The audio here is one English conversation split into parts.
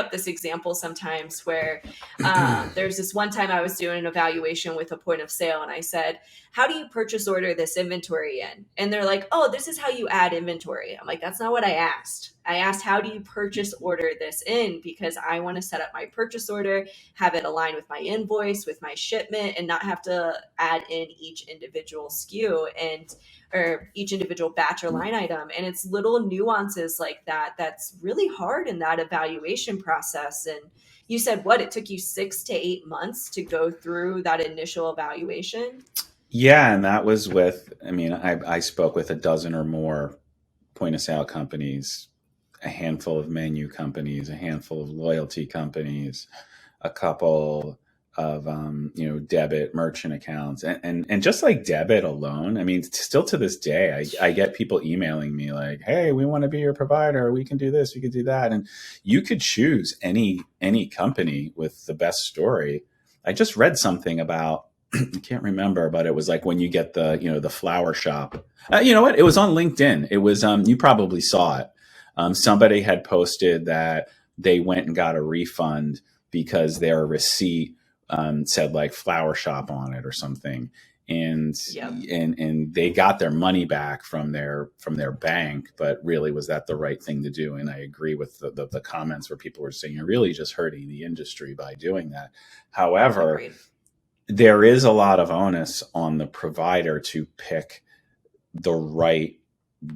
up this example sometimes where there's this one time I was doing an evaluation with a point of sale, and I said, how do you purchase order this inventory in? And they're like, oh, this is how you add inventory. I'm like, that's not what I asked. I asked, how do you purchase order this in? Because I want to set up my purchase order, have it align with my invoice, with my shipment, and not have to add in each individual SKU or each individual batch or line item. And it's little nuances like that that's really hard in that evaluation process. And you said, what, it took you 6 to 8 months to go through that initial evaluation? Yeah, and that was with, I spoke with a dozen or more point of sale companies, a handful of menu companies, a handful of loyalty companies, a couple of debit merchant accounts, and just like debit alone. I mean, still to this day, I get people emailing me like, "Hey, we want to be your provider. We can do this, we can do that," and you could choose any company with the best story. I just read something about. I can't remember, but it was like when you get the flower shop. You know what? It was on LinkedIn. It was you probably saw it. Somebody had posted that they went and got a refund because their receipt said like flower shop on it or something, and they got their money back from their bank. But really, was that the right thing to do? And I agree with the comments where people were saying you're really just hurting the industry by doing that. However, Agreed. There is a lot of onus on the provider to pick the right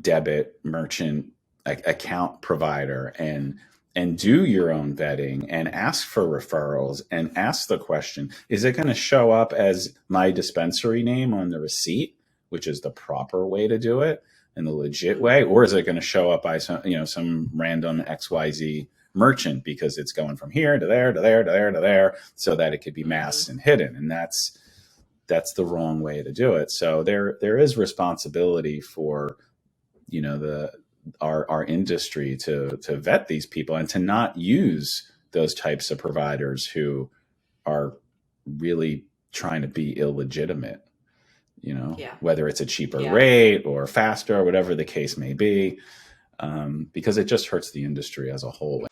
debit merchant account provider and do your own vetting and ask for referrals and ask the question, is it going to show up as my dispensary name on the receipt, which is the proper way to do it and the legit way, or is it going to show up by some random XYZ merchant because it's going from here to there to there to there to there so that it could be masked and hidden? And that's the wrong way to do it. So there is responsibility for our industry to vet these people and to not use those types of providers who are really trying to be illegitimate, whether it's a cheaper rate or faster or whatever the case may be, because it just hurts the industry as a whole.